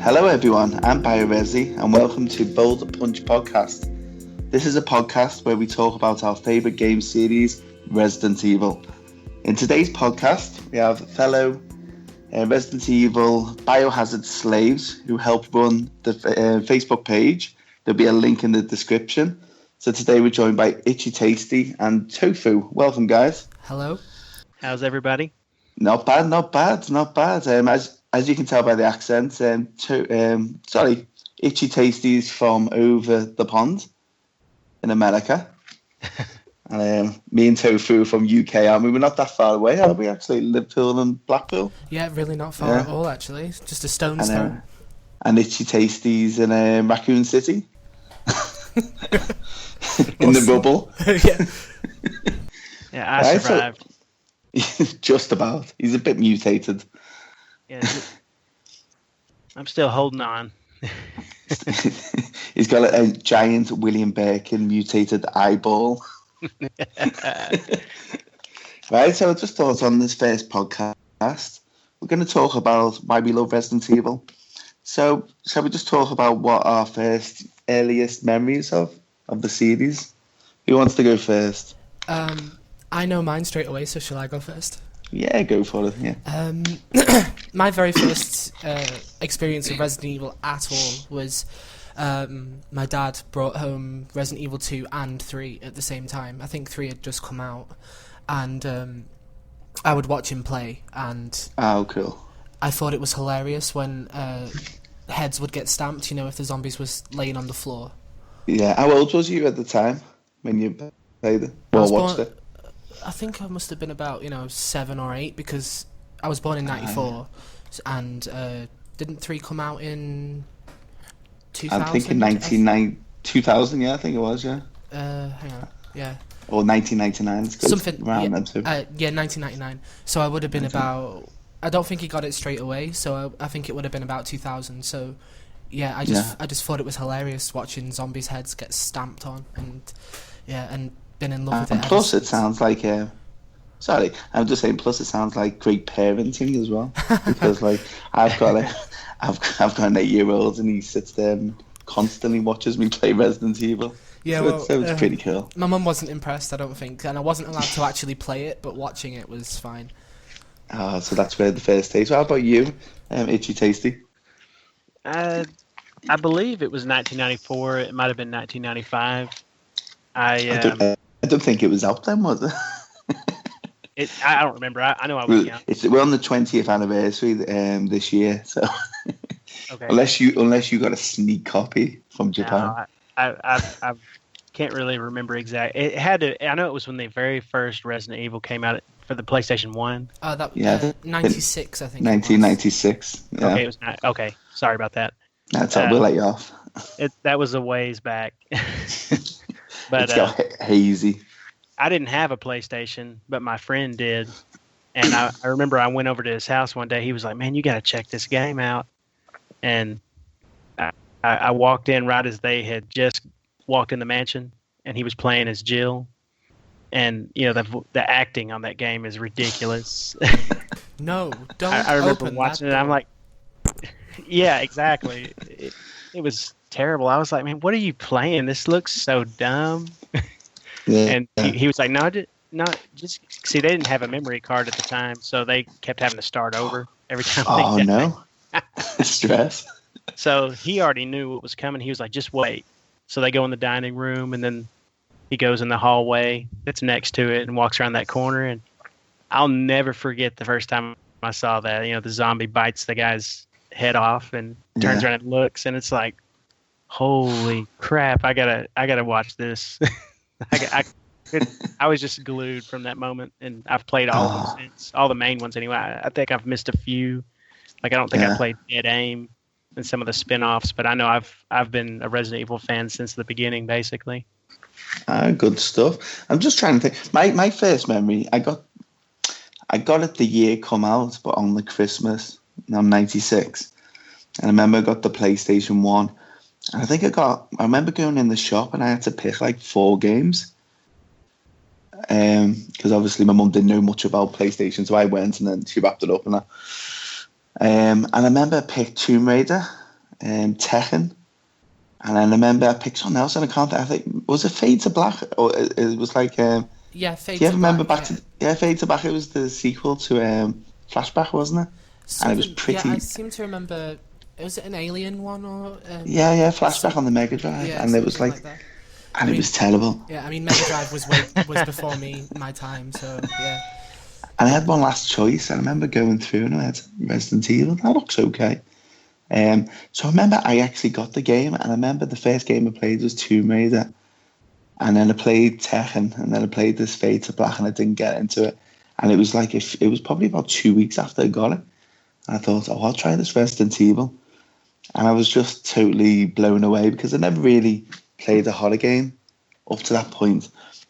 Hello everyone, I'm Resi and welcome to Boulder Punch Podcast. This is a podcast where we talk about our favourite game series, Resident Evil. In today's podcast, we have fellow Resident Evil biohazard slaves who help run the Facebook page. There'll be a link in the description. So today we're joined by Itchy Tasty and Tofu. Welcome, guys. Hello. How's everybody? Not bad. As you can tell by the accent, Itchy Tasty's from over the pond in America. And me and Tofu are from UK, and we're not that far away, are we? Actually, Liverpool and Blackpool. Yeah, really not far at all. Actually, just a stone's throw. And Itchy Tasty's in Raccoon City, in the bubble. Yeah, I survived. Just about. He's a bit mutated. Yeah, I'm still holding on. He's got a giant William Birkin mutated eyeball. Right, so I just thought on this first podcast, we're going to talk about why we love Resident Evil. So, shall we just talk about what our first earliest memories of the series? Who wants to go first? I know mine straight away, so shall I go first? Yeah, go for it, yeah. My very first experience of Resident Evil at all was my dad brought home Resident Evil 2 and 3 at the same time. I think 3 had just come out, and I would watch him play, and oh, cool. I thought it was hilarious when heads would get stamped, you know, if the zombies was laying on the floor. Yeah, how old was you at the time when you played it? Or watched it? I think I must have been about, 7 or 8, because I was born in 94, and didn't 3 come out in 2000? I'm thinking 2000, yeah, I think it was, yeah. Hang on, yeah. Or 1999, something around then too. Yeah, 1999. So I would have been about... I don't think he got it straight away, so I think it would have been about 2000, so... Yeah, I just thought it was hilarious watching zombies' heads get stamped on, and been in love with it. And plus, it sounds like sorry, I'm just saying. Plus, it sounds like great parenting as well, because like I've got an 8-year-old and he sits there and constantly watches me play Resident Evil. Yeah, so it's pretty cool. My mum wasn't impressed, I don't think, and I wasn't allowed to actually play it, but watching it was fine. So that's where the first taste. How about you, Itchy Tasty? I believe it was 1994. It might have been 1995. I don't think it was out then, was it? I don't remember. I know I was young. We're on the 20th anniversary this year, so okay. unless you got a sneak copy from Japan. No, I can't really remember exactly. It had to. I know it was when the very first Resident Evil came out for the PlayStation 1. Oh, that was 96, I think. 1996. Yeah. Okay, it was not. Okay, sorry about that. That's all. We'll let you off. That was a ways back. But it's got hazy. I didn't have a PlayStation, but my friend did. And I remember I went over to his house one day. He was like, "Man, you got to check this game out." And I walked in right as they had just walked in the mansion, and he was playing as Jill. And, the acting on that game is ridiculous. No, don't I remember open watching that it. I'm door. like, yeah, exactly. It was terrible. I was like, man, what are you playing? This looks so dumb. Yeah. And he was like, no, just see, they didn't have a memory card at the time, so they kept having to start over every time. Oh, no. Stress. So he already knew what was coming. He was like, just wait. So they go in the dining room, and then he goes in the hallway that's next to it and walks around that corner. And I'll never forget the first time I saw that. The zombie bites the guy's head off and turns around and looks, and it's like, holy crap! I gotta watch this. I was just glued from that moment, and I've played all of them since, all the main ones anyway. I think I've missed a few. Like I don't think I played Dead Aim and some of the spin-offs, but I know I've been a Resident Evil fan since the beginning, basically. Good stuff. I'm just trying to think. My first memory, I got it the year it come out, but on the Christmas. I'm 96, and I remember I got the PlayStation 1. And I remember going in the shop and I had to pick like 4 games. Because obviously my mum didn't know much about PlayStation, so I went and then she wrapped it up and that. And I remember I picked Tomb Raider, Tekken, and then I remember I picked something else, and I think was it Fade to Black, or it was like Yeah, Fade do you to ever remember Black. Fade to Black? It was the sequel to Flashback, wasn't it? And it was Something. Yeah, pretty. I seem to remember. Was it an Alien one or? Yeah, Flashback on the Mega Drive, Yeah, and it was something like, like that. and it was terrible. Yeah, I mean Mega Drive was before my time, so yeah. And I had one last choice, and I remember going through and I had Resident Evil. That looks okay. So I remember I actually got the game, and I remember the first game I played was Tomb Raider, and then I played Tekken, and then I played this Fade to Black, and I didn't get into it. And it was like it was probably about 2 weeks after I got it, and I thought, oh, I'll try this Resident Evil, and I was just totally blown away because I never really played a horror game up to that point.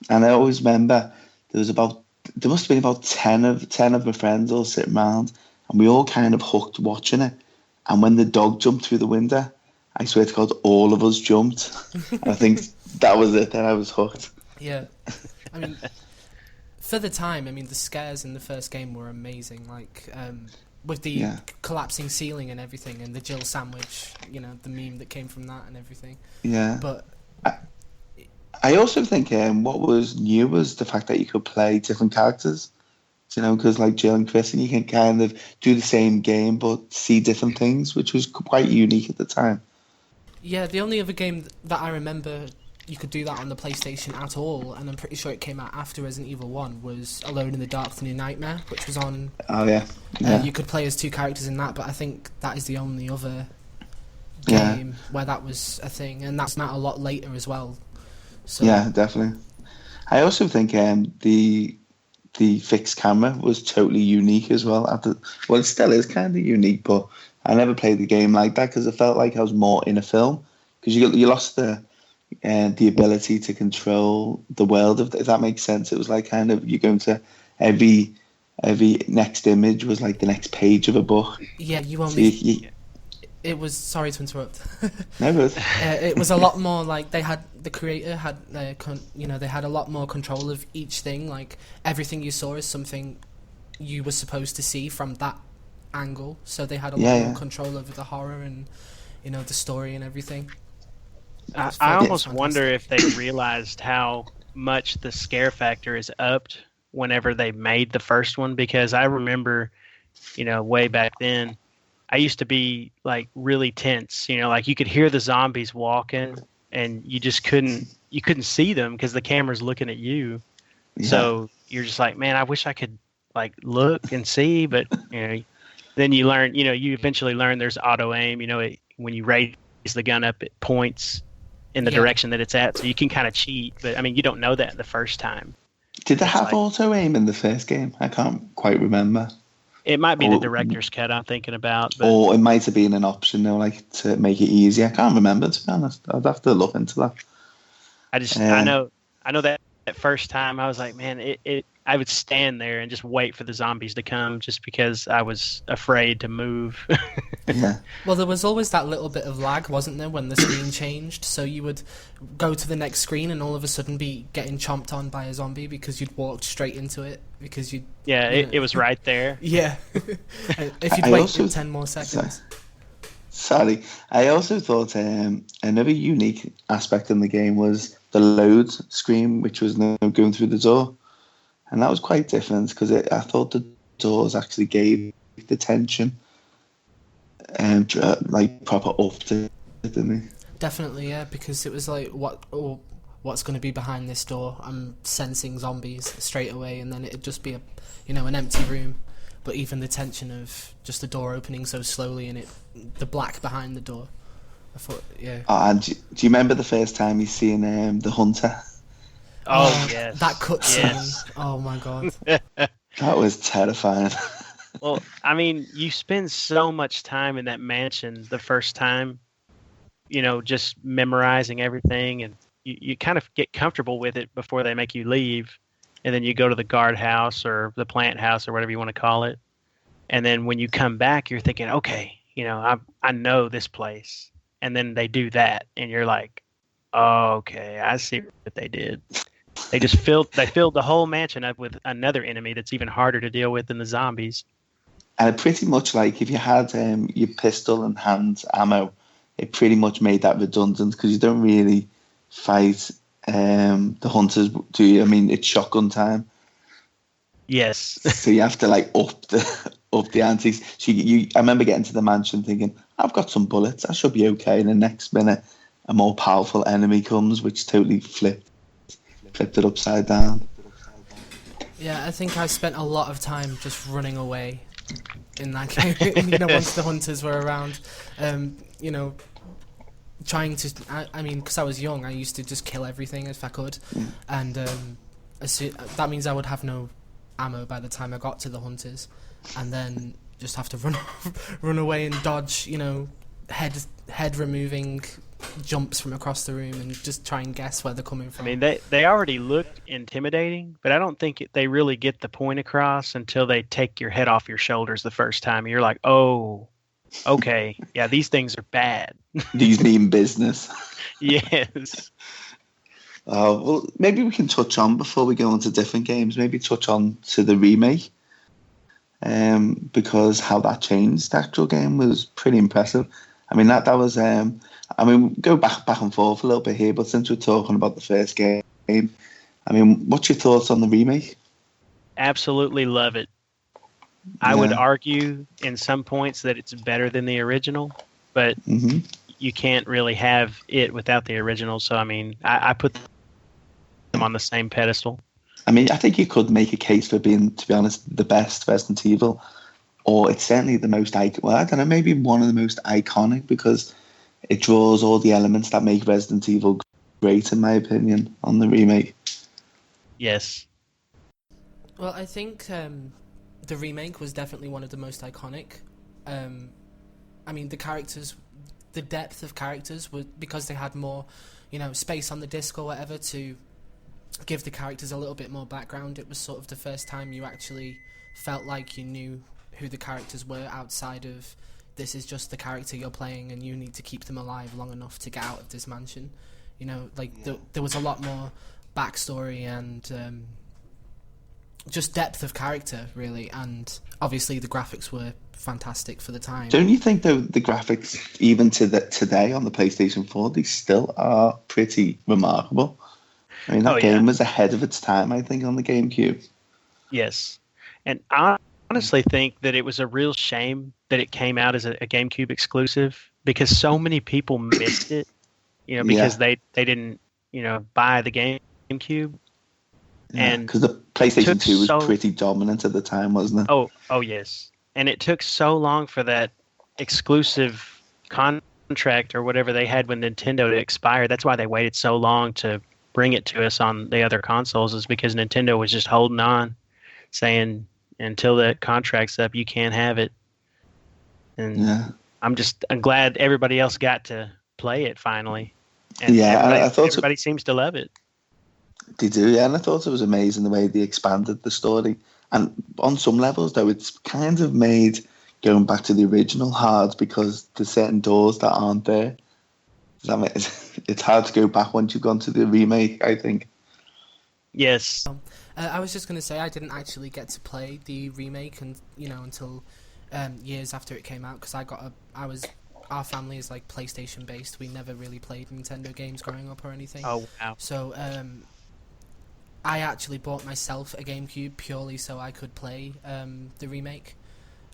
And I always remember there must have been about 10 of my friends all sitting around, and we all kind of hooked watching it. And when the dog jumped through the window, I swear to God, all of us jumped. And I think that was it. Then I was hooked. Yeah, I mean, for the time, I mean, the scares in the first game were amazing. Like with the collapsing ceiling and everything, and the Jill sandwich. You know, the meme that came from that and everything. Yeah. But I also think what was new was the fact that you could play different characters. You know, because like Jill and Chris, and you can kind of do the same game but see different things, which was quite unique at the time. Yeah, the only other game that I remember you could do that on the PlayStation at all, and I'm pretty sure it came out after Resident Evil 1, was Alone in the Dark, The New Nightmare, which was on... Oh, yeah. You could play as two characters in that, but I think that is the only other game where that was a thing, and that's not a lot later as well. So. Yeah, definitely. I also think the fixed camera was totally unique as well. Well, it still is kind of unique, but I never played the game like that because it felt like I was more in a film. Because you lost the ability to control the world, if that makes sense. It was like kind of you're going to every next image was like the next page of a book. Yeah, you only. So it was, sorry to interrupt. No, good. It was a lot more like the creator had they had a lot more control of each thing. Like everything you saw is something you were supposed to see from that angle. So they had a lot more control over the horror and the story and everything. I almost wonder if they realized how much the scare factor is upped whenever they made the first one, because I remember, way back then, I used to be like really tense, like you could hear the zombies walking and you just couldn't see them because the camera's looking at you. Yeah. So you're just like, man, I wish I could like look and see, but then you learn, you eventually learn there's auto aim, when you raise the gun up, it points in the direction that it's at, so you can kind of cheat, but I mean, you don't know that the first time. Did they have auto aim in the first game? I can't quite remember. It might be the director's cut I'm thinking about. But... Or it might have been an option, like to make it easier. I can't remember, to be honest. I'd have to look into that. I know that first time I was like, man, I would stand there and just wait for the zombies to come just because I was afraid to move. Yeah. Well, there was always that little bit of lag, wasn't there, when the screen changed? So you would go to the next screen and all of a sudden be getting chomped on by a zombie because you'd walked straight into it because you. Yeah, it was right there. Yeah. If you'd waited 10 more seconds. Sorry. I also thought another unique aspect in the game was the load screen, which was going through the door. And that was quite different because I thought the doors actually gave the tension and like proper up to it, didn't they? Definitely, yeah, because it was like, what's going to be behind this door? I'm sensing zombies straight away, and then it'd just be an empty room. But even the tension of just the door opening so slowly and the black behind the door, I thought, yeah. And do you remember the first time you seen the hunter? Oh yes, that cutscene. Oh my god, that was terrifying. Well, I mean, you spend so much time in that mansion the first time, just memorizing everything, and you kind of get comfortable with it before they make you leave, and then you go to the guard house or the plant house or whatever you want to call it, and then when you come back, you're thinking, okay, I know this place, and then they do that, and you're like, oh, okay, I see what they did. They just filled the whole mansion up with another enemy that's even harder to deal with than the zombies. And pretty much like if you had your pistol and hand ammo, it pretty much made that redundant because you don't really fight the hunters, do you? I mean, it's shotgun time. Yes. So you have to like up the antes. So I remember getting to the mansion thinking, I've got some bullets, I should be okay. And the next minute, a more powerful enemy comes, which totally flipped it upside down. Yeah, I think I spent a lot of time just running away in that game. Once the hunters were around, trying to. I mean, because I was young, I used to just kill everything if I could, and that means I would have no ammo by the time I got to the hunters, and then just have to run away and dodge, head removing jumps from across the room and just try and guess where they're coming from. I mean, they already look intimidating, but I don't think they really get the point across until they take your head off your shoulders the first time. You're like, oh, okay, yeah, these things are bad. These mean business. Yes. Well, maybe we can touch on, before we go on to different games, maybe touch on to the remake, because how that changed the actual game was pretty impressive. I mean, that was, go back and forth a little bit here, but since we're talking about the first game, I mean, what's your thoughts on the remake? Absolutely love it. Yeah. I would argue in some points that it's better than the original, but you can't really have it without the original. So, I mean, I put them on the same pedestal. I mean, I think you could make a case for being, to be honest, the best Resident Evil, or it's certainly the most, I don't know, maybe one of the most iconic, because it draws all the elements that make Resident Evil great, in my opinion, on the remake. Yes. Well, I think the remake was definitely one of the most iconic. I mean, the characters, the depth of characters, were because they had more, space on the disc or whatever to give the characters a little bit more background. It was sort of the first time you actually felt like you knew who the characters were outside of, this is just the character you're playing and you need to keep them alive long enough to get out of this mansion. There was a lot more backstory and just depth of character, really, and obviously the graphics were fantastic for the time. Don't you think, though, the graphics, even today on the PlayStation 4, they still are pretty remarkable? I mean, that game was ahead of its time, I think, on the GameCube. Yes. And I honestly think that it was a real shame that it came out as a GameCube exclusive, because so many people missed it, because they didn't, buy the GameCube. Yeah, because the PlayStation 2 was pretty dominant at the time, wasn't it? Oh, yes. And it took so long for that exclusive contract or whatever they had with Nintendo to expire. That's why they waited so long to bring it to us on the other consoles, is because Nintendo was just holding on, saying until that contract's up, you can't have it. And I'm glad everybody else got to play it finally. And I thought everybody seems to love it. They do, yeah, and I thought it was amazing the way they expanded the story. And on some levels, though, it's kind of made going back to the original hard, because there's certain doors that aren't there. It's hard to go back once you've gone to the remake, I think. Yes. I was just going to say, I didn't actually get to play the remake until years after it came out, because our family is like PlayStation based. We never really played Nintendo games growing up or anything. Oh, wow. So I actually bought myself a GameCube purely so I could play the remake,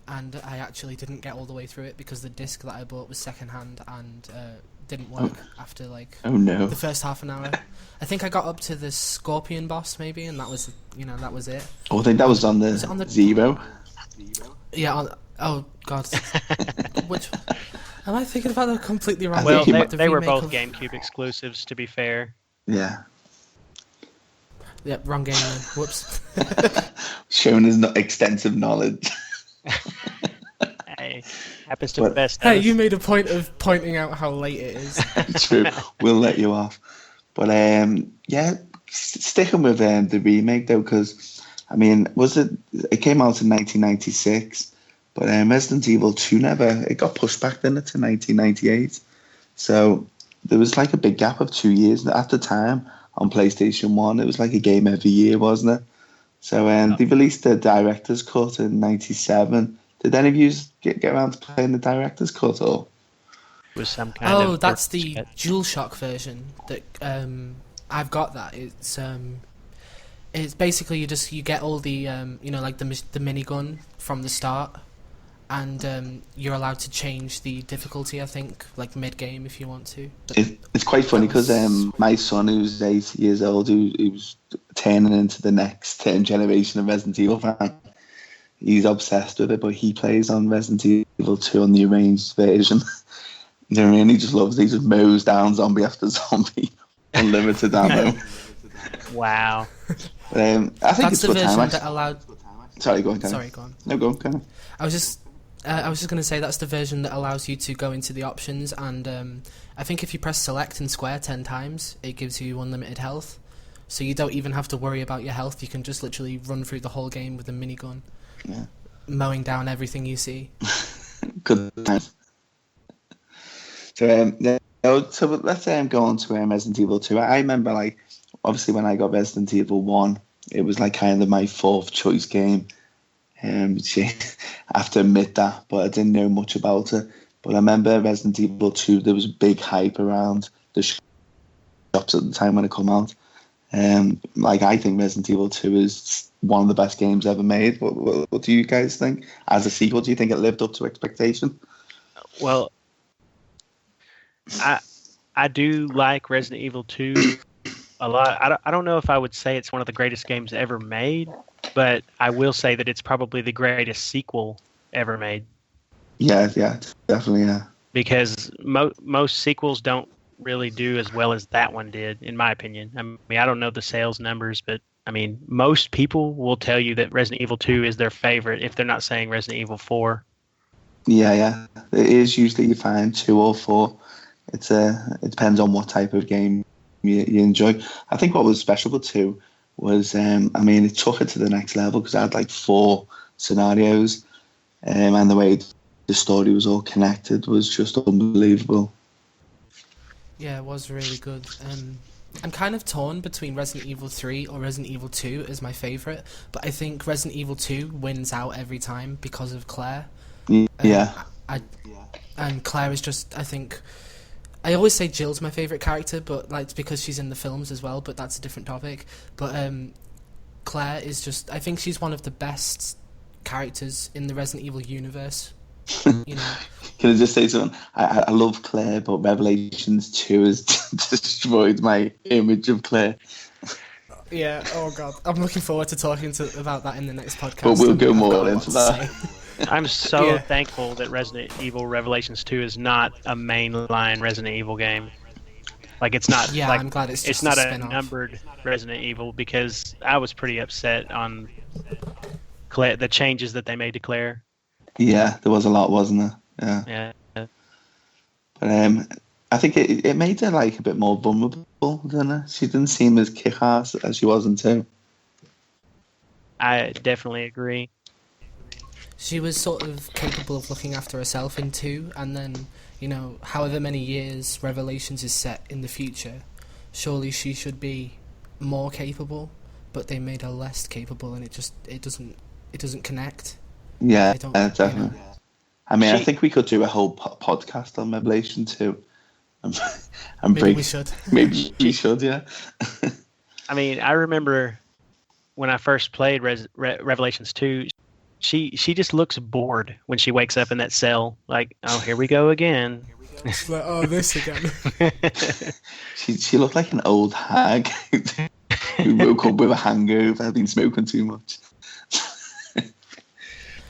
and I actually didn't get all the way through it because the disc that I bought was secondhand and didn't work after the first half an hour. I think I got up to the Scorpion boss maybe, and that was it. Oh, I think that was on the Zero. Yeah. Oh God. Which am I thinking about? That completely wrong. Well, they were both GameCube exclusives, to be fair. Yeah. Yep, wrong game then. Whoops. Showing his extensive knowledge. Hey, happens to the best. Hey, you made a point of pointing out how late it is. True. We'll let you off. But sticking with the remake though, because I mean, it came out in 1996, but Resident Evil 2 it got pushed back then to 1998. So there was like a big gap of 2 years at the time. On PlayStation 1, it was like a game every year, wasn't it? So they released the director's cut in 97. Did any of you get around to playing the director's cut or? was some kind of... Oh, that's the DualShock version that I've got. That it's basically you get all the like the minigun from the start, and you're allowed to change the difficulty, I think, like mid game if you want to. It's quite funny because my son, who's 8 years old, who's turning into the next generation of Resident Evil fan, he's obsessed with it, but he plays on Resident Evil 2 on the arranged version. You know what I mean? He just loves it. He just mows down zombie after zombie, unlimited ammo. Wow. But, I think that's it's the what version time that allowed. Sorry, go on. Sorry, go on. No, go on. I was just going to say that's the version that allows you to go into the options, and I think if you press select and square 10 times, it gives you unlimited health. So you don't even have to worry about your health. You can just literally run through the whole game with a minigun, mowing down everything you see. Good times. So let's go on to Resident Evil 2. I remember, like, obviously when I got Resident Evil 1, it was like kind of my fourth choice game. I have to admit that, but I didn't know much about it. But I remember Resident Evil 2, there was big hype around the shops at the time when it came out. Like, I think Resident Evil 2 is one of the best games ever made. What do you guys think? As a sequel, do you think it lived up to expectation? Well, I do like Resident Evil 2 a lot. I don't know if I would say it's one of the greatest games ever made, but I will say that it's probably the greatest sequel ever made. Yeah, definitely, yeah. Because most sequels don't really do as well as that one did, in my opinion. I mean, I don't know the sales numbers, but I mean, most people will tell you that Resident Evil 2 is their favorite if they're not saying Resident Evil 4. Yeah. It is usually you find 2 or 4. It depends on what type of game you enjoy. I think what was special for 2 was, it took it to the next level because I had like 4 scenarios, and the way the story was all connected was just unbelievable. Yeah, it was really good. I'm kind of torn between Resident Evil 3 or Resident Evil 2 as my favourite, but I think Resident Evil 2 wins out every time because of Claire. Yeah. And Claire is just, I think... I always say Jill's my favourite character, but like it's because she's in the films as well, but that's a different topic. But Claire is just... I think she's one of the best characters in the Resident Evil universe. You know. Can I just say something? I love Claire, but Revelations 2 has destroyed my image of Claire. Yeah, oh god. I'm looking forward to talking about that in the next podcast. But we'll go more into that. I'm so thankful that Resident Evil Revelations 2 is not a mainline Resident Evil game. Like, it's not. Yeah, like, I'm glad it's just not a numbered Resident Evil, because I was pretty upset on Claire, the changes that they made to Claire. Yeah, there was a lot, wasn't there? Yeah. But I think it made her like a bit more vulnerable, didn't it? She didn't seem as kick-ass as she was in 2. I definitely agree. She was sort of capable of looking after herself in 2, and then, however many years Revelations is set in the future, surely she should be more capable, but they made her less capable, and it doesn't connect. Yeah, definitely. I think we could do a whole podcast on Revelation 2. Maybe we should. Maybe we should, yeah. I mean, I remember when I first played Revelations 2, she just looks bored when she wakes up in that cell. Like, oh, here we go again. She's like, oh, this again. She looked like an old hag who woke up with a hangover, had been smoking too much.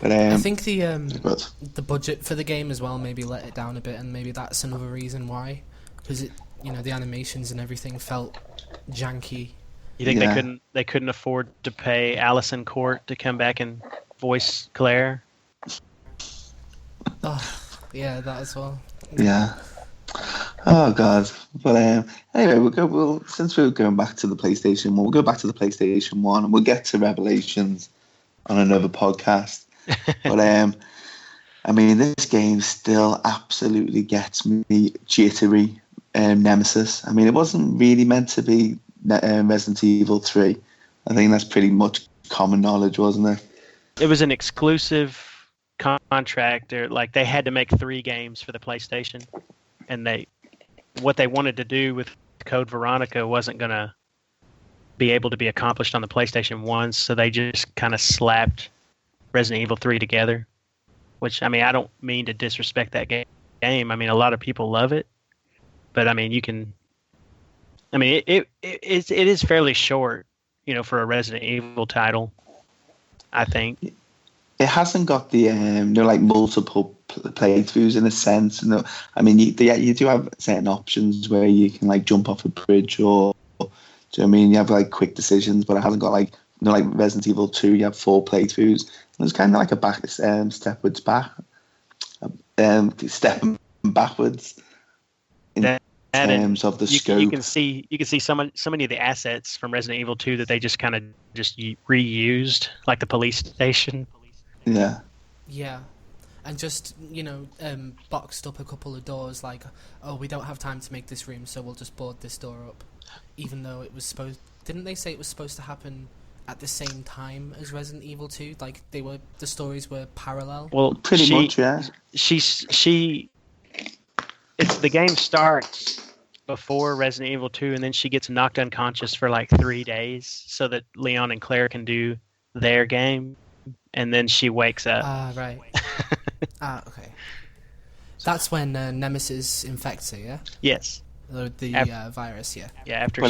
But I think the budget for the game as well maybe let it down a bit, and maybe that's another reason why, because the animations and everything felt janky. You think they couldn't afford to pay Alison Court to come back and voice Claire? Oh, yeah, that as well. Yeah. Oh god. But anyway, since we're going back to the PlayStation 1, we'll go back to the PlayStation 1 and we'll get to Revelations on another podcast. But this game still absolutely gets me jittery. Nemesis. It wasn't really meant to be Resident Evil 3. I think that's pretty much common knowledge, wasn't it? It was an exclusive contract. Like, they had to make 3 games for the PlayStation. and what they wanted to do with Code Veronica wasn't going to be able to be accomplished on the PlayStation 1, so they just kind of slapped Resident Evil 3 together, which, I mean, I don't mean to disrespect that game. I mean, a lot of people love it, but I mean, it is fairly short, for a Resident Evil title, I think. It hasn't got the like multiple playthroughs in a sense. I mean, you do have certain options where you can like jump off a bridge, or do you know what I mean? You have like quick decisions, but it hasn't got like like Resident Evil 2. You have 4 playthroughs. And it's kind of like a stepping backwards in terms of the scope. You can see so many of the assets from Resident Evil 2 that they just kind of reused, like the police station. Yeah. Yeah. And just, boxed up a couple of doors like, oh, we don't have time to make this room, so we'll just board this door up. Even though it was supposed... Didn't they say it was supposed to happen at the same time as Resident Evil 2? Like, the stories were parallel? Well, pretty much, yeah. The game starts before Resident Evil 2, and then she gets knocked unconscious for like 3 days so that Leon and Claire can do their game. And then she wakes up. Right. Okay. That's when Nemesis infects her, yeah? Yes. The virus, yeah. Yeah, after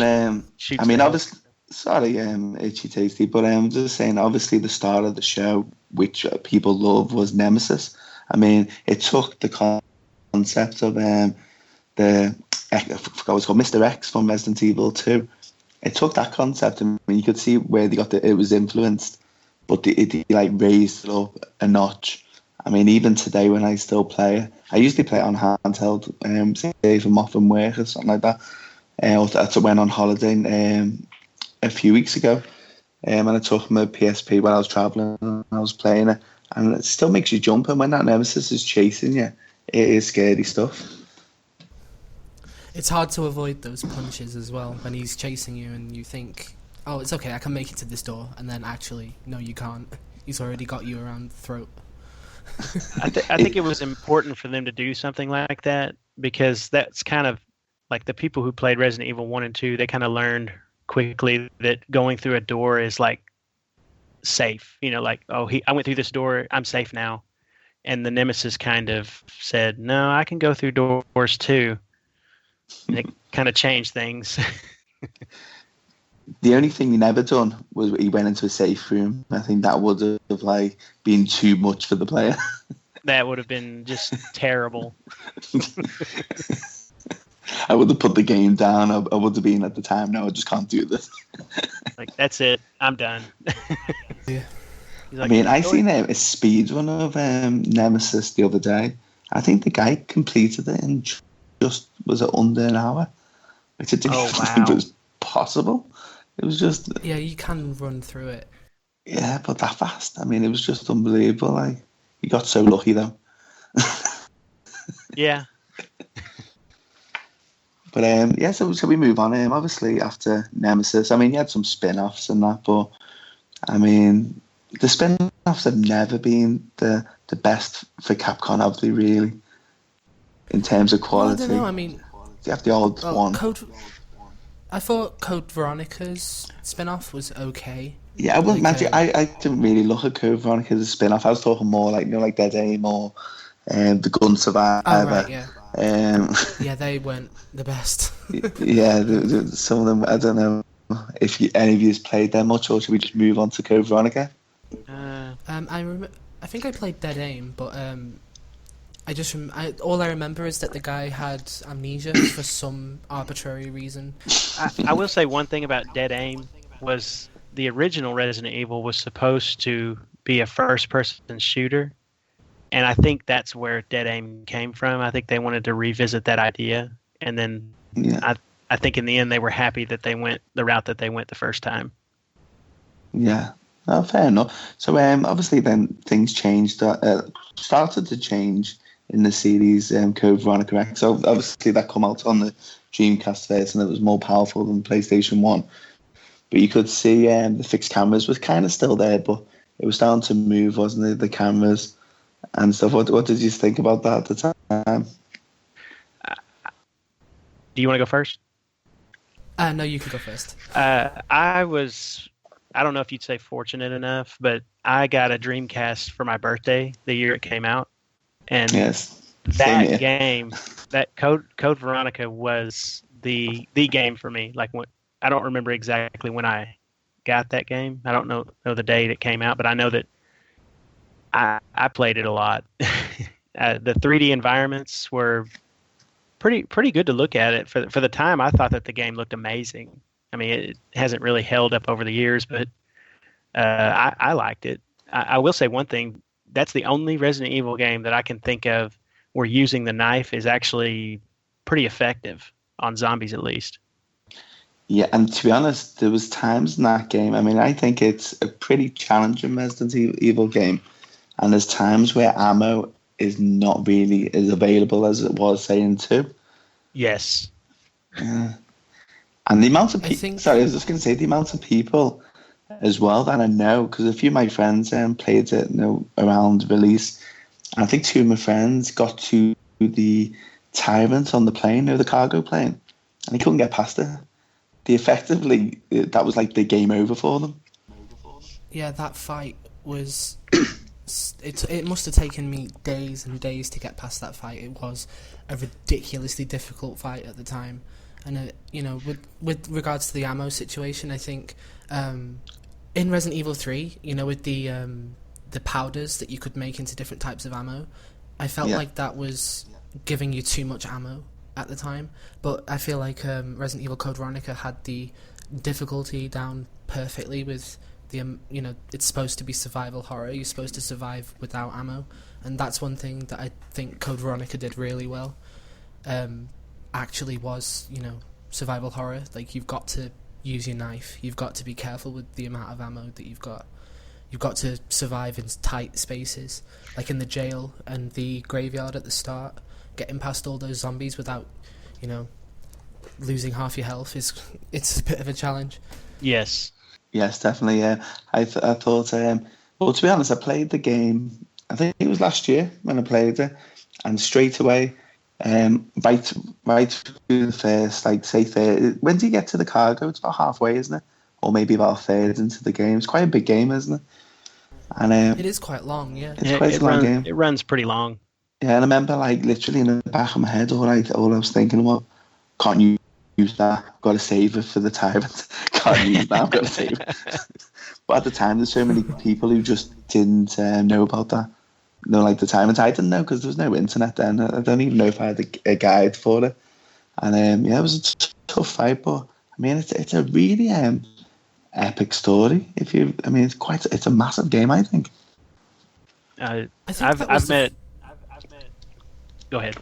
she I mean, obviously, sorry, Itchy Tasty, but I'm just saying, obviously, the star of the show, which people love, was Nemesis. I mean, it took the concept of I forgot what it's called, Mr. X from Resident Evil 2. It took that concept, and you could see where it was influenced. But it like raised it up a notch. I mean, even today when I still play it, I usually play it on handheld, say if I'm off from work or something like that. I went on holiday a few weeks ago, and I took my PSP while I was travelling, and I was playing it, and it still makes you jump. And when that Nemesis is chasing you, it is scary stuff. It's hard to avoid those punches as well when he's chasing you, and you think, oh, it's okay, I can make it to this door, and then actually, no, you can't. He's already got you around the throat. I think it was important for them to do something like that, because that's kind of like the people who played Resident Evil 1 and 2, they kind of learned quickly that going through a door is like safe. Like, oh, I went through this door, I'm safe now. And the Nemesis kind of said, no, I can go through doors too. And it kind of changed things. The only thing he never done was he went into a safe room. I think that would have like been too much for the player. That would have been just terrible. I would have put the game down. I would have been at the time, no, I just can't do this. Like, that's it. I'm done. Yeah. Like, I mean, I seen a speed run of Nemesis the other day. I think the guy completed it in just, was it under an hour? Which I didn't think was possible. It was just... Yeah, you can run through it. Yeah, but that fast. I mean, it was just unbelievable. Like, you got so lucky, though. Yeah. But, yeah, so we move on? Obviously, after Nemesis, I mean, you had some spin-offs and that, but, I mean, the spin-offs have never been the best for Capcom, have they, really? In terms of quality. Well, I don't know, I mean... You have the old one. I thought Code Veronica's spin-off was okay. Yeah, I didn't really look at Code Veronica as a spin-off. I was talking more like, like Dead Aim or The Gun Survivor. Oh, right, yeah. Yeah, they weren't the best. Yeah, some of them, I don't know if any of you has played them much, or should we just move on to Code Veronica? I think I played Dead Aim, but all I remember is that the guy had amnesia for some arbitrary reason. I will say one thing about Dead Aim was the original Resident Evil was supposed to be a first-person shooter, and I think that's where Dead Aim came from. I think they wanted to revisit that idea, and then I think in the end they were happy that they went the route that they went the first time. Yeah. Oh, fair enough. So obviously then things changed, started to change in the series Code Veronica X. So obviously that come out on the Dreamcast first, and it was more powerful than PlayStation 1. But you could see the fixed cameras was kind of still there, but it was starting to move, wasn't it? The cameras and stuff. What did you think about that at the time? Do you want to go first? No, you can go first. I don't know if you'd say fortunate enough, but I got a Dreamcast for my birthday the year it came out. And Yes, same that here. game, that Code Veronica was the game for me. Like I don't remember exactly when I got that game. I don't know the date it came out, but I know that I played it a lot. The 3D environments were pretty good to look at it for the time. I thought that the game looked amazing. I mean, it hasn't really held up over the years, but I liked it. I will say one thing. That's the only Resident Evil game that I can think of where using the knife is actually pretty effective on zombies, at least. Yeah, and to be honest, there was times in that game. I mean, I think it's a pretty challenging Resident Evil game, and there's times where ammo is not really as available as it was, say, in 2. Yes. Yeah. And the amount of I people, think- sorry, I was just going to say the amount of people as well that I know, because a few of my friends played it around release. And I think 2 of my friends got to the Tyrant on the plane, the cargo plane, and they couldn't get past it. That was like the game over for them. Yeah, that fight was. It must have taken me days and days to get past that fight. It was a ridiculously difficult fight at the time, and with regards to the ammo situation, I think in Resident Evil 3, with the powders that you could make into different types of ammo, I felt like that was giving you too much ammo at the time. But I feel like Resident Evil Code Veronica had the difficulty down perfectly with the it's supposed to be survival horror. You're supposed to survive without ammo, and that's one thing that I think Code Veronica did really well. Actually was survival horror. Like, you've got to use your knife. You've got to be careful with the amount of ammo that you've got. You've got to survive in tight spaces, like in the jail and the graveyard at the start. Getting past all those zombies without, losing half your health it's a bit of a challenge. Yes. Yes, definitely. Yeah, I thought. Well, to be honest, I played the game. I think it was last year when I played it, and straight away, right through the first, like, say, third. When do you get to the cargo? It's about halfway, isn't it? Or maybe about a third into the game. It's quite a big game, isn't it? And it is quite long. Yeah, it's quite a long game. It runs pretty long. Yeah, and I remember, like, literally in the back of my head, all I was thinking was, can't you use that? I've got to save it for the Tyrant. Can't use that. I've got to save it. But at the time, there's so many people who just didn't know about that. Like the Tyrant. I didn't know because there was no internet then. I don't even know if I had a guide for it. And it was a tough fight, but I mean, it's a really epic story. It's a massive game, I think. I've met. Go ahead.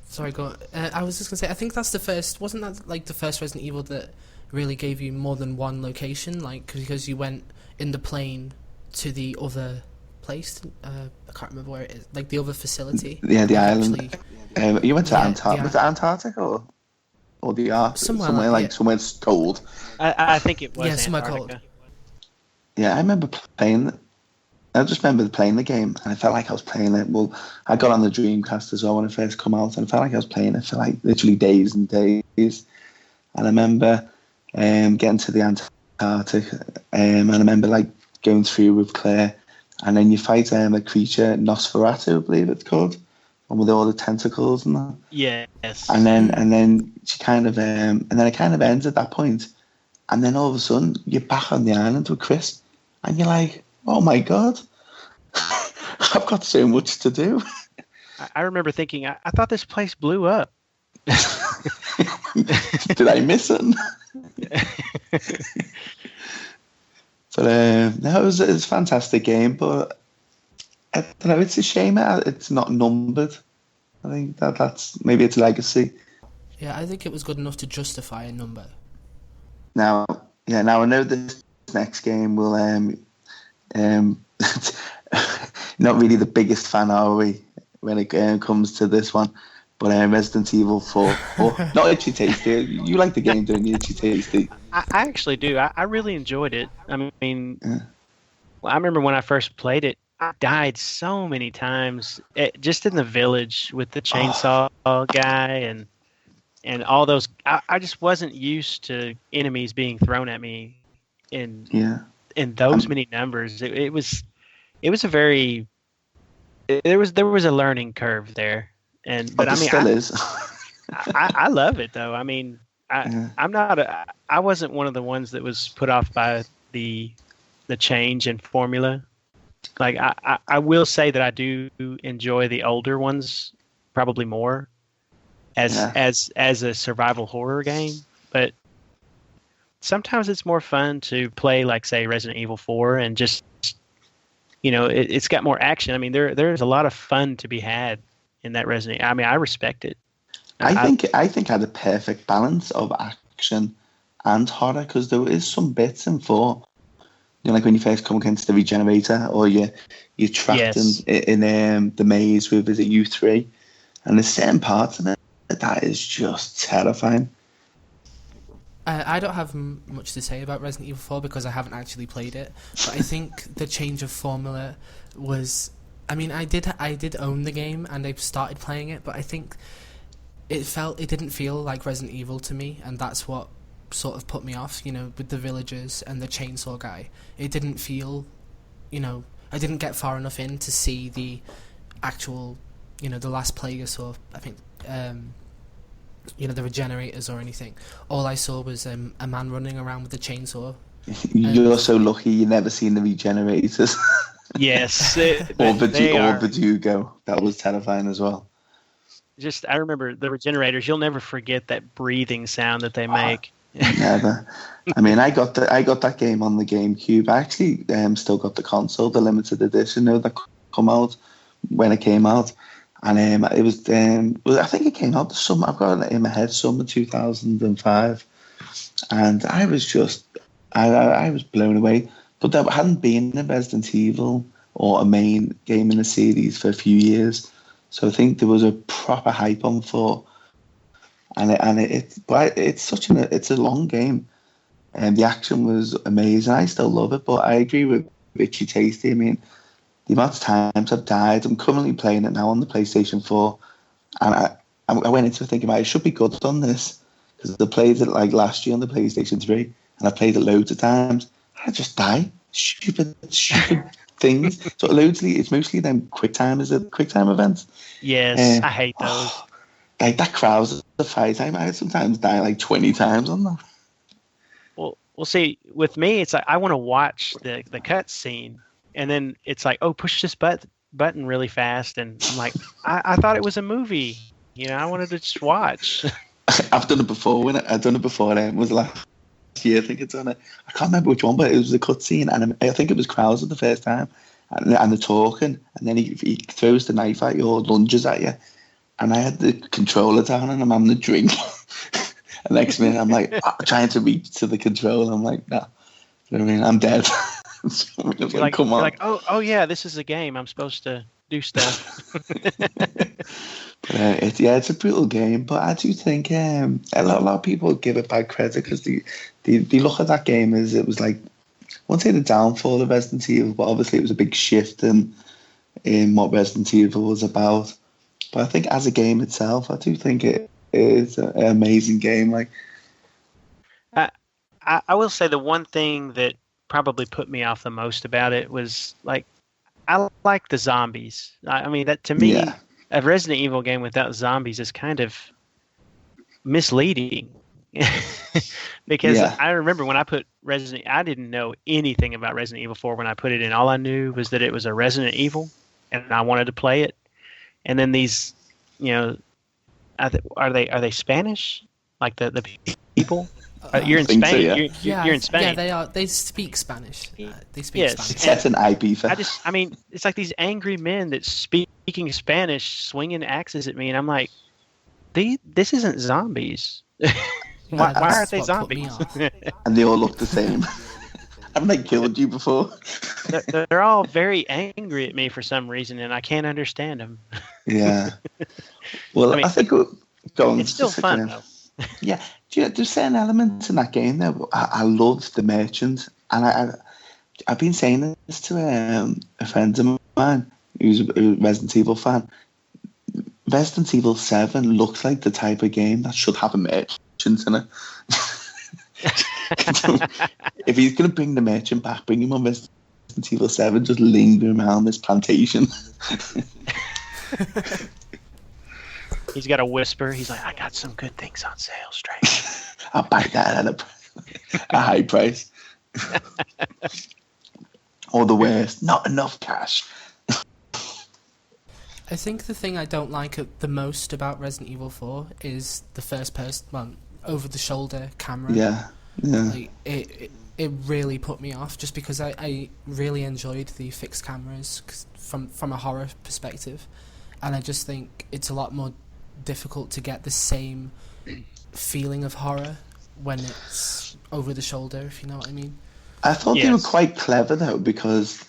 Sorry, go on. I was just gonna say, I think that's the first. Wasn't that like the first Resident Evil that really gave you more than one location? Like, because you went in the plane to the other place. I can't remember where it is. Like the other facility. Yeah, the island. You went to Antarctica. Yeah. Was it Antarctica or the Arctic? Somewhere cold. I think it was. Yeah, somewhere Antarctica. cold. Yeah, I remember playing. I just remember playing the game, and I felt like I was playing it. Well, I got on the Dreamcast as well when it first come out, and I felt like I was playing it for like literally days and days. And I remember getting to the Antarctic, and I remember like going through with Claire, and then you fight a creature, Nosferatu, I believe it's called, one with all the tentacles and that. Yes. And then she kind of and then it kind of ends at that point, and then all of a sudden you're back on the island with Chris, and you're like, oh my god, I've got so much to do. I remember thinking, I thought this place blew up. Did I miss it? But no, it was a fantastic game, but I don't know, it's a shame it's not numbered. I think that's maybe its legacy. Yeah, I think it was good enough to justify a number. Now I know this next game will not really the biggest fan, are we, when it comes to this one? But Resident Evil 4, not Itchy Tasty. You like the game, don't you, Itchy Tasty? I actually do. I really enjoyed it. I mean, I remember when I first played it, I died so many times, just in the village with the chainsaw guy, and and all those. I just wasn't used to enemies being thrown at me in Yeah. in those many numbers. It was a very there was a learning curve there, Oh, but I there mean still is. I love it though. I mean Yeah. I wasn't one of the ones that was put off by the change in formula. Like I will say that I do enjoy the older ones probably more Yeah. as a survival horror game, but sometimes it's more fun to play like say Resident Evil 4 and just it's got more action. I mean there's a lot of fun to be had in that Resident. I mean I respect it. I think I had a perfect balance of action and horror because there is some bits in 4. Like when you first come against the regenerator, or you're trapped Yes. in the maze with, is it U3, and there's certain parts of it that is just terrifying. I don't have much to say about Resident Evil 4 because I haven't actually played it. But I think the change of formula was. I mean, I did own the game and I started playing it, but I think it didn't feel like Resident Evil to me, and that's what sort of put me off. With the villagers and the chainsaw guy, it didn't feel. I didn't get far enough in to see the actual. The last plague I saw. I think. The regenerators or anything. All I saw was a man running around with a chainsaw. You're so lucky you never seen the regenerators. Yes. or Verdugo. That was terrifying as well. Just I remember the regenerators. You'll never forget that breathing sound that they make. Never. I mean, I got that game on the GameCube. I actually still got the console, the limited edition, that come out when it came out. And it was, I think it came out summer. I've got it in my head, summer 2005, and I was just, I was blown away. But there hadn't been a Resident Evil or a main game in the series for a few years, so I think there was a proper hype on 4. And it's a long game, and the action was amazing. I still love it, but I agree with Richie Tasty. I mean, the amount of times I've died. I'm currently playing it now on the PlayStation 4, and I went into it thinking I should be good on this because I played it like last year on the PlayStation 3, and I played it loads of times. I just die. Stupid things. So it's mostly them quick time events. Yes, I hate those. Like that crowd's a fight. I sometimes die like 20 times on that. Well, see, with me, it's like I want to watch the cut scene. And then it's like, oh, push this button really fast. And I'm like, I thought it was a movie. I wanted to just watch. I've done it before. It was last year. I think it's on it. I can't remember which one, but it was a cutscene. And I think it was Krauser the first time. And they're talking. And then he throws the knife at you or lunges at you. And I had the controller down and I'm having a drink. And next minute, I'm like, trying to reach to the controller. I'm like, no. You know what I mean? I'm dead. Come on. You're like, oh yeah, this is a game. I'm supposed to do stuff. But it's a brutal game. But I do think a lot of people give it bad credit because they look at that game as it was like, I won't say the downfall of Resident Evil, but obviously it was a big shift in what Resident Evil was about. But I think as a game itself, I do think it is an amazing game. Like, I will say the one thing that probably put me off the most about it was like I like the zombies. I mean that to me, a Resident Evil game without zombies is kind of misleading. Because I remember when I put I didn't know anything about Resident Evil 4 when I put it in. All I knew was that it was a Resident Evil, and I wanted to play it. And then these, are they Spanish? Like the people? You're in Spain. So, yeah. You're in Spain. Yeah, they are. They speak Spanish. They speak Spanish. That's an Ibiza. I mean, it's like these angry men that speaking Spanish, swinging axes at me, and I'm like, this isn't zombies. Why aren't they zombies? And they all look the same. Haven't they killed you before? They're all very angry at me for some reason, and I can't understand them. Yeah. Well, I think it's still fun, though. Yeah, there's certain elements in that game that I love the merchant, and I've been saying this to a friend of mine who's a Resident Evil fan. Resident Evil 7 looks like the type of game that should have a merchant in it. If he's going to bring the merchant back, bring him on Resident Evil 7, just lingering around this plantation. He's got a whisper. He's like, I got some good things on sale, straight. I'll buy that at a high price. Or the worst, not enough cash. I think the thing I don't like the most about Resident Evil 4 is the first person, well, over-the-shoulder camera. Yeah. Like, it really put me off, just because I really enjoyed the fixed cameras from a horror perspective, and I just think it's a lot more difficult to get the same feeling of horror when it's over-the-shoulder, if you know what I mean. I thought they were quite clever, though, because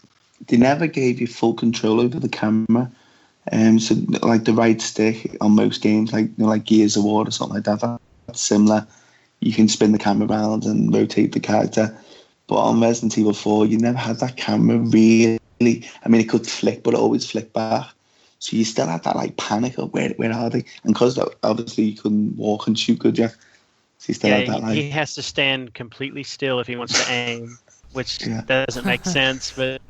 they never gave you full control over the camera. So, like, the right stick on most games, like, like Gears of War or something like that, that's similar. You can spin the camera around and rotate the character. But on Resident Evil 4, you never had that camera really. I mean, it could flick, but it always flicked back. So you still had that, like, panic of where are they? And because obviously you couldn't walk and shoot, could you? So you still had that, like... He has to stand completely still if he wants to aim, which doesn't make sense, but...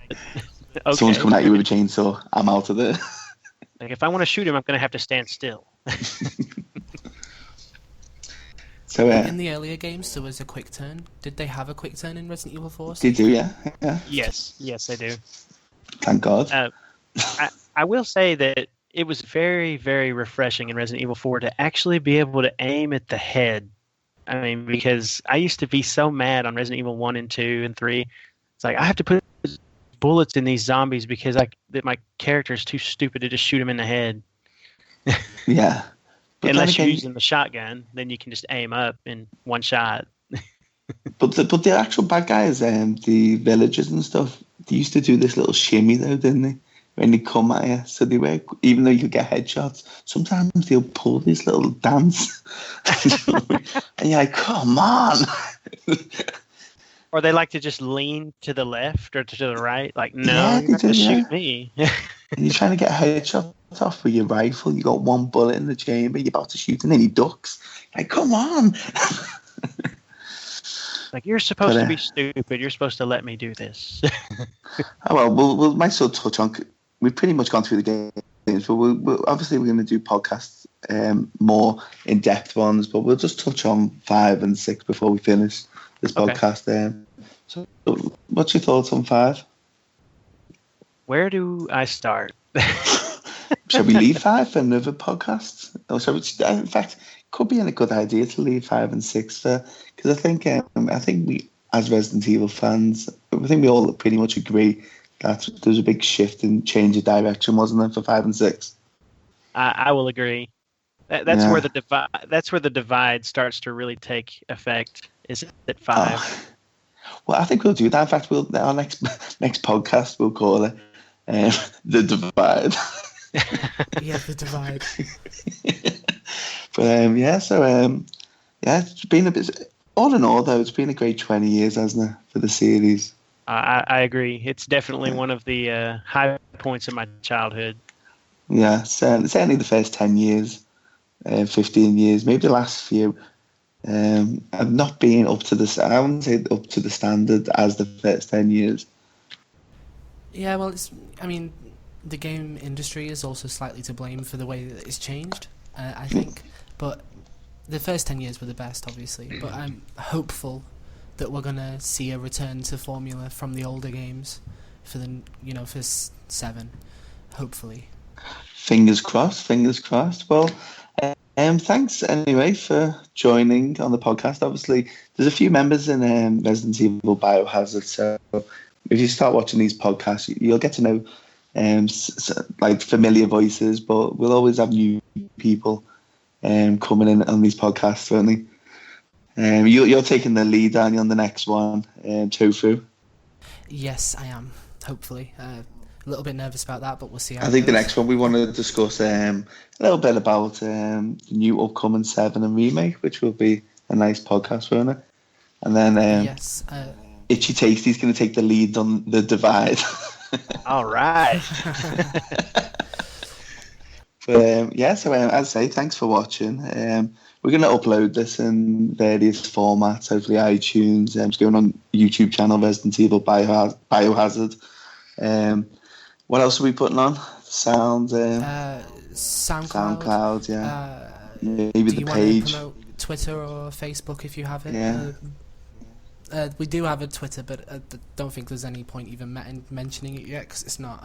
Okay. Someone's coming at you with a chainsaw. I'm out of there. Like, if I want to shoot him, I'm going to have to stand still. So in the earlier games, there was a quick turn. Did they have a quick turn in Resident Evil 4? They do, yeah. Yes, they do. Thank God. I will say that it was very, very refreshing in Resident Evil 4 to actually be able to aim at the head. I mean, because I used to be so mad on Resident Evil 1 and 2 and 3. It's like, I have to put bullets in these zombies because my character is too stupid to just shoot him in the head. Yeah. But unless you're using the shotgun, then you can just aim up in one shot. but the actual bad guys, the villagers and stuff, they used to do this little shimmy though, didn't they? When they come at you. So they were, even though you could get headshots, sometimes they'll pull this little dance. And you're like, come on. Or they like to just lean to the left or to the right. Like, no, you're not going to shoot me. And you're trying to get a headshot off with your rifle. You got one bullet in the chamber. You're about to shoot, and then he ducks. Like, come on! Like, you're supposed to be stupid. You're supposed to let me do this. Oh well, we might still touch on. We've pretty much gone through the games, but obviously we're going to do podcasts, more in-depth ones. But we'll just touch on 5 and 6 before we finish this podcast. So, what's your thoughts on 5? Where do I start? Shall we leave 5 for another podcast? Or shall we? In fact, it could be a good idea to leave 5 and 6 for, because I think we, as Resident Evil fans, I think we all pretty much agree that there was a big shift and change of direction, wasn't there, for 5 and 6? I will agree. That's where the divide. That's where the divide starts to really take effect. Is at 5. Well, I think we'll do that. In fact, our next podcast we'll call it The Divide. Yeah, The Divide. But it's been a bit. All in all, though, it's been a great 20 years, hasn't it, for the series? I agree. It's definitely one of the high points of my childhood. Yeah, certainly the first 10 years, 15 years, maybe the last few. I've not been up to I wouldn't say up to the standard as the first 10 years. Yeah, well, the game industry is also slightly to blame for the way that it's changed, I think. But the first 10 years were the best, obviously. But I'm hopeful that we're going to see a return to formula from the older games for for 7, hopefully. Fingers crossed. Well, thanks anyway for joining on the podcast. Obviously, there's a few members in Resident Evil Biohazard, so if you start watching these podcasts, you'll get to know like familiar voices, but we'll always have new people coming in on these podcasts, certainly. You're taking the lead, aren't you, on the next one, Tofu? Yes, I am, hopefully. A little bit nervous about that, but we'll see how I think goes. The next one we want to discuss a little bit about the new upcoming 7 and remake, which will be a nice podcast, won't it? And then yes, Itchy Tasty's going to take the lead on The Divide. All right. But so as I say, thanks for watching. We're going to upload this in various formats, hopefully iTunes. It's going on YouTube channel, Resident Evil Biohazard. What else are we putting on? Sound? SoundCloud, yeah. Maybe the page. Do you want to promote Twitter or Facebook if you have it? Yeah. We do have a Twitter, but I don't think there's any point even mentioning it yet because it's not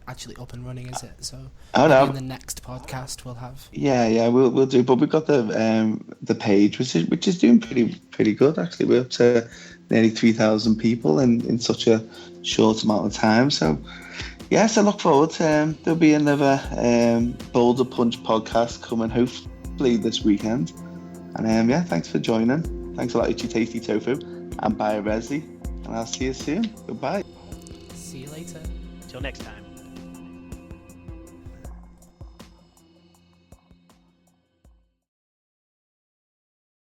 actually up and running, is it? So maybe in the next podcast we'll have. Yeah, we'll do. But we've got the page, which is doing pretty good actually. We're up to nearly 3,000 people in such a short amount of time. So so look forward. There'll be another Boulder Punch podcast coming hopefully this weekend. And thanks for joining. Thanks a lot, Itchy Tasty Tofu. I'm Bio Resi, and I'll see you soon. Goodbye. See you later. Till next time.